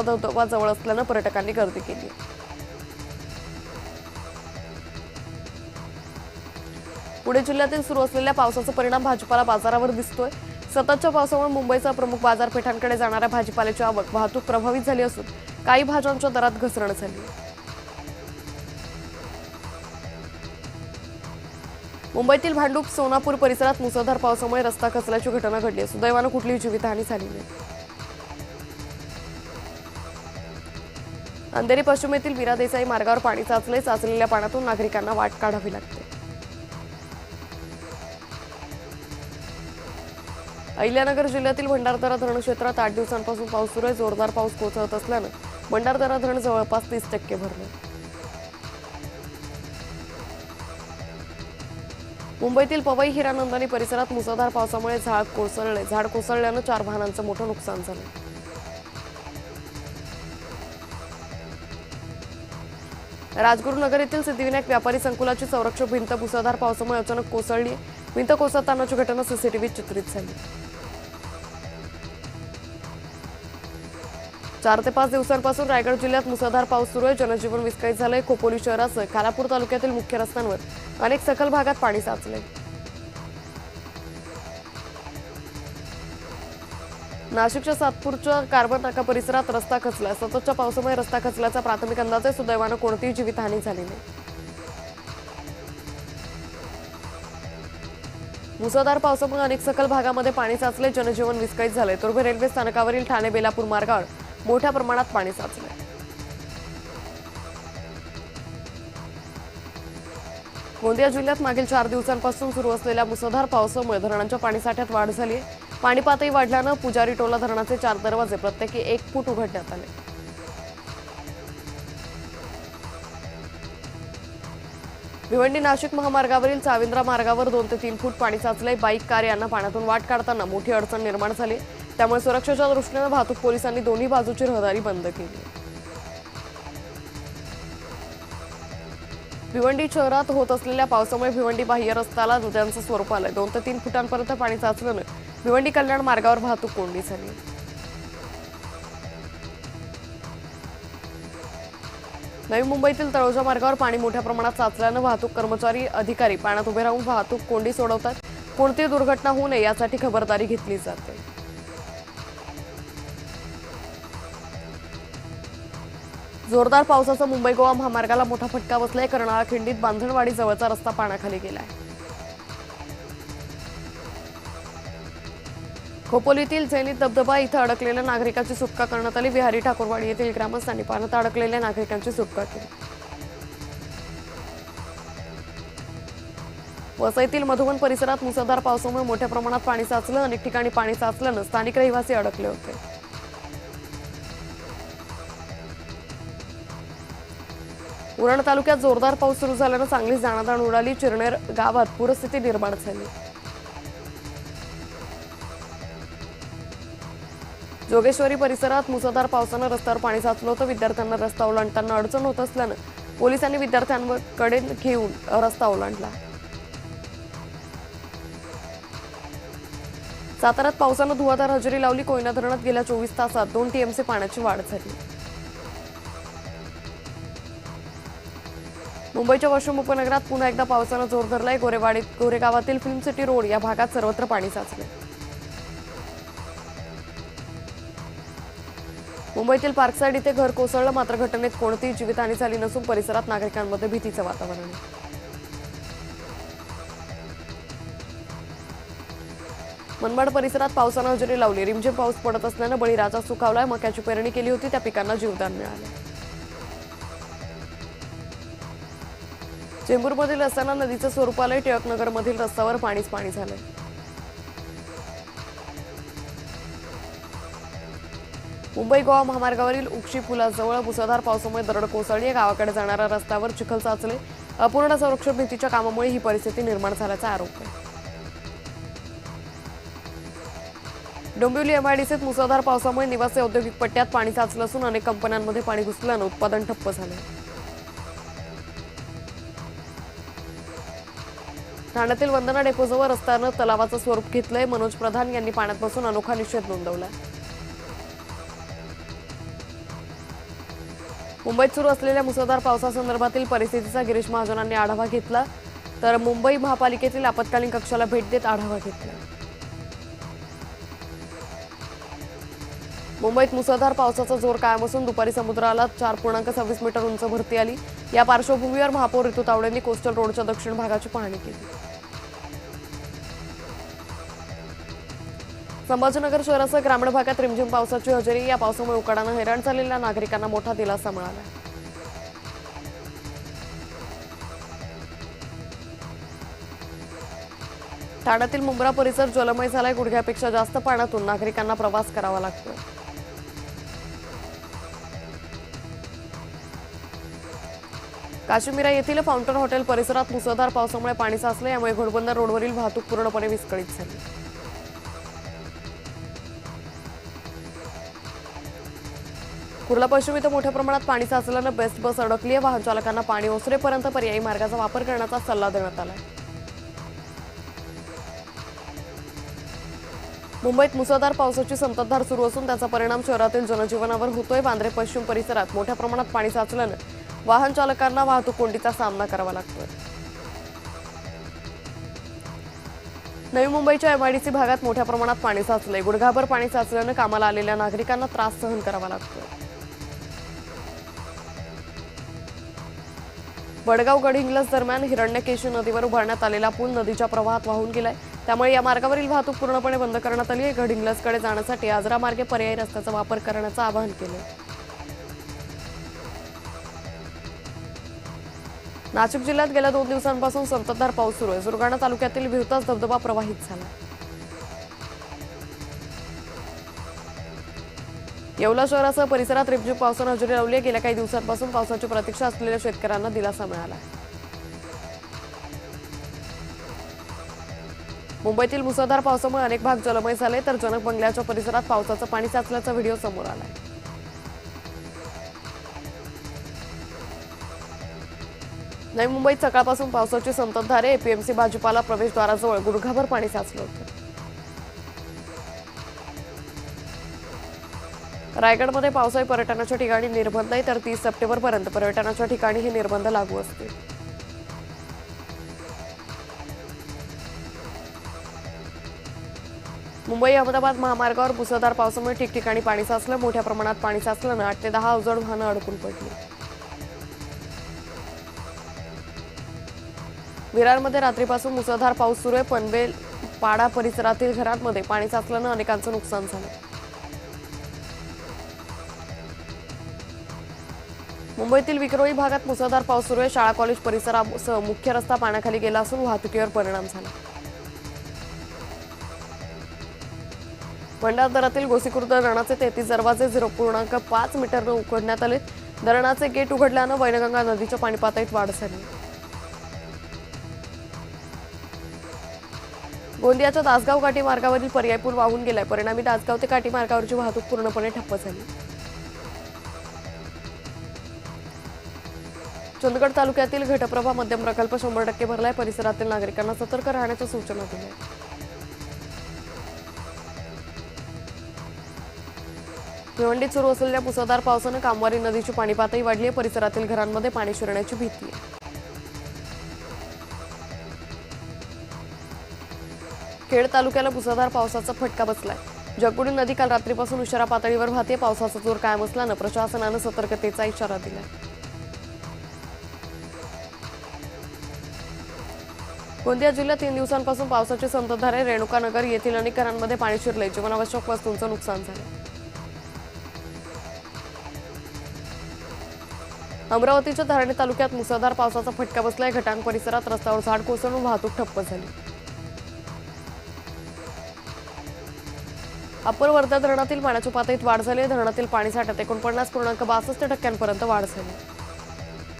धबधबा जवळ असल्याने पर्यटकांनी गर्दी केली। पुणे जिल्ह्यातील सुरू असलेल्या पावसाचा परिणाम भाजीपाला बाजारावर दिसतोय। सततच्या पावसामुळे मुंबईचा प्रमुख बाजारपेठांकडे जाणाऱ्या भाजीपाल्याची आवक वाहतूक प्रभावित झाली असून काही भाज्यांच्या दरात घसरण झाली। मुंबईतील भांडूप सोनापूर परिसरात मुसळधार पावसामुळे रस्ता खचल्याची घटना घडली असून सुदैवाने कुठलीही जीवितहानी झाली नाही। अंधेरी पश्चिम येथील वीरा देसाई मार्गावर पाणी साचलेल्या पाण्यातून नागरिकांना वाट काढावी लागते। अहिल्यानगर जिल्ह्यातील भंडारदरा धरण क्षेत्रात 8 दिवसांपासून पाऊस सुरू आहे। जोरदार पाऊस कोसळत असल्याने भंडारदरा धरण जवळपास 30% भरले। मुंबईतील पवई हिरानंदानी परिसरात मुसळधार पावसामुळे झाड कोसळल्याने 4 वाहनांचं मोठं नुकसान झालं। राजगुरुनगर येथील सिद्धिविनायक व्यापारी संकुलाची संरक्षक भिंत मुसळधार पावसामुळे अचानक कोसळली। भिंत कोसळतानाची घटना सीसीटीव्हीत चित्रित झाली। 4 ते 5 दिवसांपासून रायगड जिल्ह्यात मुसळधार पाऊस सुरू आहे। जनजीवन विस्कळीत झालंय। खोपोली शहरासह खालापूर तालुक्यातील मुख्य रस्त्यांवर अनेक सखल भागात पाणी साचले। नाशिकच्या सातपूरच्या कार्बन नाका परिसरात रस्ता खचला। सततच्या पावसामुळे रस्ता खचल्याचा प्राथमिक अंदाज आहे। सुदैवाने कोणतीही जीवितहानी झाली नाही। मुसळधार पावसामुळे अनेक सखल भागामध्ये पाणी साचले। जनजीवन विस्कळीत झाले। तुर्भे रेल्वे स्थानकावरील ठाणे बेलापूर मार्गावर मोठ्या प्रमाणात पाणी साचले। गोंदिया जिल्ह्यात मागील 4 दिवसांपासून सुरू असलेल्या मुसळधार पावसामुळे धरणांच्या पाणीसाठ्यात वाढ झाली आहे। पाणी पातळी वाढल्याने पुजारी टोला धरणाचे 4 दरवाजे प्रत्येकी 1 फूट उघडण्यात आले। भिवंडी नाशिक महामार्गावरील चाविंद्रा मार्गावर 2 ते 3 फूट पाणी साचले। बाईक कार यांना पाण्यातून वाट काढताना मोठी अडचण निर्माण झाली। त्यामुळे सुरक्षेच्या दृष्टीने वाहतूक पोलिसांनी दोन्ही बाजूची रहदारी बंद केली। भिवंडी शहरात होत असलेल्या पावसामुळे भिवंडी बाह्य रस्त्याला नद्यांचं स्वरूप आलंय। 2 ते 3 फुटांपर्यंत पाणी साचल्याने भिवंडी कल्याण मार्गावर वाहतूक कोंडी झाली। नवी मुंबईतील तळोजा मार्गावर पाणी मोठ्या प्रमाणात साचल्याने वाहतूक कर्मचारी अधिकारी पाण्यात उभे राहून वाहतूक कोंडी सोडवतात। कोणतीही दुर्घटना होऊ नये यासाठी खबरदारी घेतली जाते। जोरदार पावसाचा मुंबई गोवा महामार्गाला मोठा फटका बसलाय। कर्नाळा खिंडीत बांधणवाडी जवळचा रस्ता पाण्याखाली गेलाय। खोपोलीतील झेनित धबधबा इथं अडकलेल्या नागरिकांची सुटका करण्यात आली। विहारी ठाकूरवाडी येथील ग्रामस्थांनी पाण्यात अडकलेल्या नागरिकांची सुटका केली। वसईतील मधुबन परिसरात मुसळधार पावसामुळे मोठ्या प्रमाणात पाणी साचलं। अनेक ठिकाणी पाणी साचल्याने स्थानिक रहिवासी अडकले होते। उरण तालुक्यात जोरदार पाऊस सुरू झाल्याने चांगलीच दाणादाण उडाली। चिरनेर गावात पूरस्थिती निर्माण झाली। जोगेश्वरी परिसरात मुसळधार पावसाने रस्त्यावर पाणी साचलं होतं। विद्यार्थ्यांना रस्ता ओलांडताना अडचण होत असल्याने पोलिसांनी विद्यार्थ्यांकडे घेऊन रस्ता ओलांडला। साताऱ्यात पावसाने धुवाधार हजेरी लावली। कोयना धरणात गेल्या 24 तासात 2 टीएमसी पाण्याची वाढ झाली। मुंबईच्या वाशिम उपनगरात पुन्हा एकदा पावसाने जोर धरलाय। गोरेगावातील फिल्म सिटी रोड या भागात सर्वत्र पाणी साचले। मुंबईतील पार्कसाइड इथे घर कोसळलं, मात्र घटनेत कोणतीही जीवितहानी झाली नसून परिसरात नागरिकांमध्ये भीतीचं वातावरण आहे। मनमाड परिसरात पावसाने हजेरी लावली। रिमझिम पाऊस पडत असल्याने बळीराजा सुखावलाय। मक्याची पेरणी केली होती त्या पिकांना जीवदान मिळाले। चेंबूरमधील रस्त्यांना नदीचं स्वरूप आलंय। टिळकनगरमधील रस्त्यावर पाणीच पाणी झालंय। मुंबई गोवा महामार्गावरील उक्षी पुलाजवळ मुसळधार पावसामुळे दरड कोसळली। गावाकडे जाणाऱ्या रस्त्यावर चिखल साचले। अपूर्ण संरक्षण भिंतीच्या कामामुळे ही परिस्थिती निर्माण झाल्याचा आरोप आहे। डोंबिवली एमआयडीसीत मुसळधार पावसामुळे निवासी औद्योगिक पट्ट्यात पाणी साचलं असून अनेक कंपन्यांमध्ये पाणी घुसल्याने उत्पादन ठप्प झाले। ठाण्यातील वंदना डेपोजवळ रस्त्यानं तलावाचं स्वरूप घेतलंय। मनोज प्रधान यांनी पाण्यात बसून अनोखा निषेध नोंदवला। मुंबईत सुरू असलेल्या मुसळधार पावसासंदर्भातील परिस्थितीचा गिरीश महाजनांनी आढावा घेतला, तर मुंबई महापालिकेतील आपत्कालीन कक्षाला भेट देत आढावा घेतला. मुंबईत मुसळधार पावसाचा जोर कायम असून दुपारी समुद्राला 4.26 मीटर उंच भरती आली. या पार्श्वभूमीवर महापौर ऋतू तावडेंनी कोस्टल रोडच्या दक्षिण भागाची पाहणी केली. संभाजीनगर शहरासह ग्रामीण भागात रिमझिम पावसाची हजेरी. या पावसामुळे उकाडानं हैराण झालेल्या नागरिकांना मोठा दिलासा मिळाला. ठाण्यातील मुंब्रा परिसर जलमय झालाय. गुडघ्यापेक्षा जास्त पाण्यातून नागरिकांना प्रवास करावा लागतोय. काश्मीरा येथील फाउंटन हॉटेल परिसरात मुसळधार पावसामुळे पाणी साचले. यामुळे घोडबंदर रोडवरील वाहतूक पूर्णपणे विस्कळीत झाली. कुर्ला पश्चिम इथं मोठ्या प्रमाणात पाणी साचल्यानं बेस्ट बस अडकली आहे. वाहन चालकांना पाणी ओसरेपर्यंत पर्यायी मार्गाचा वापर करण्याचा सल्ला देण्यात आलाय. मुंबईत मुसळधार पावसाची संततधार सुरू असून त्याचा परिणाम शहरातील जनजीवनावर होतोय. वांद्रे पश्चिम परिसरात मोठ्या प्रमाणात पाणी साचल्यानं वाहन चालकांना वाहतूक कोंडीचा सामना करावा लागतोय. नवी मुंबईच्या एमआयडीसी भागात मोठ्या प्रमाणात पाणी साचलंय. गुडघाभर पाणी साचल्यानं कामाला आलेल्या नागरिकांना त्रास सहन करावा लागतोय. वडगाव गडहिंग्लज दरम्यान हिरण्यकेशी नदीवर उभारण्यात आलेला पूल नदीच्या प्रवाहात वाहून गेलाय. त्यामुळे या मार्गावरील वाहतूक पूर्णपणे बंद करण्यात आली आहे. गडहिंग्लजकडे जाण्यासाठी आजरा मार्गे पर्यायी रस्त्याचा वापर करण्याचं आवाहन केलंय. नाशिक जिल्ह्यात गेल्या 2 दिवसांपासून संततधार पाऊस सुरू आहे. सुरगाणा तालुक्यातील विहतास धबधबा प्रवाहित झाला. येवला शहरासह परिसरात रिमझिम पावसानं हजेरी लावली आहे. गेल्या काही दिवसांपासून पावसाची प्रतीक्षा असलेल्या शेतकऱ्यांना दिलासा मिळाला. मुंबईतील मुसळधार पावसामुळे अनेक भाग जलमय झाले, तर जनक बंगल्याच्या परिसरात पावसाचं पाणी साचल्याचा व्हिडिओ समोर आलाय. नवी मुंबईत सकाळपासून पावसाची संततधार आहे. एपीएमसी भाजीपाला प्रवेशद्वाराजवळ गुडघाभर पाणी साचलं होतं. रायगडमध्ये पावसाळी पर्यटनाच्या ठिकाणी निर्बंध आहे, तर 30 सप्टेंबरपर्यंत पर्यटनाच्या ठिकाणी हे निर्बंध लागू असतील. मुंबई अहमदाबाद महामार्गावर मुसळधार पावसामुळे ठिकठिकाणी पाणी साचलं. मोठ्या प्रमाणात पाणी साचल्यानं 8 ते 10 अवजड वाहनं अडकून पडली. विरारमध्ये रात्रीपासून मुसळधार पाऊस सुरू आहे. पनवेल पाडा परिसरातील घरांमध्ये पाणी साचल्यानं अनेकांचं नुकसान झालं. मुंबईतील विक्रोळी भागात मुसळधार पाऊस सुरू आहे. शाळा कॉलेज परिसरासह मुख्य रस्ता पाण्याखाली गेला असून वाहतुकीवर परिणाम झाला. भंडारदरातील गोसीखुर्द धरणाचे 33 दरवाजे 0.5 मीटरनं उघडण्यात आले. धरणाचे गेट उघडल्यानं वैनगंगा नदीच्या पाणी पातळीत वाढ झाली. गोंदियाच्या दासगाव काठी मार्गावरील पर्यायी पूल वाहून गेलाय. परिणामी दासगाव ते काठी मार्गावरची वाहतूक पूर्णपणे ठप्प झाली. चंदगड तालुक्यातील घटप्रभा मध्यम प्रकल्प 100% भरलाय. परिसरातील नागरिकांना सतर्क राहण्याच्या सूचना दिल्या. भिवंडीत सुरू असलेल्या मुसळधार पावसानं कामवारी नदीची पाणी पातळी वाढली आहे. परिसरातील घरांमध्ये पाणी शिरण्याची भीती आहे. खेड तालुक्याला मुसळधार पावसाचा फटका बसलाय. जगबुडी नदी काल रात्रीपासून उशिरा पातळीवर वाहते. पावसाचा जोर कायम असल्यानं प्रशासनानं सतर्कतेचा इशारा दिलाय. गोंदिया जिल्ह्यात 3 दिवसांपासून पावसाची संततधार आहे. रेणुकानगर येथील अनेक घरांमध्ये पाणी शिरले. जीवनावश्यक वस्तूंचं नुकसान झालं. अमरावतीच्या धारणी तालुक्यात मुसळधार पावसाचा फटका बसलाय. घटांग परिसरात रस्त्यावर झाड कोसळून वाहतूक ठप्प झाली. अप्पर वर्धा धरणातील पाण्याच्या पातळीत वाढ झाली. धरणातील पाणीसाठ्यात 49.62% वाढ झाली.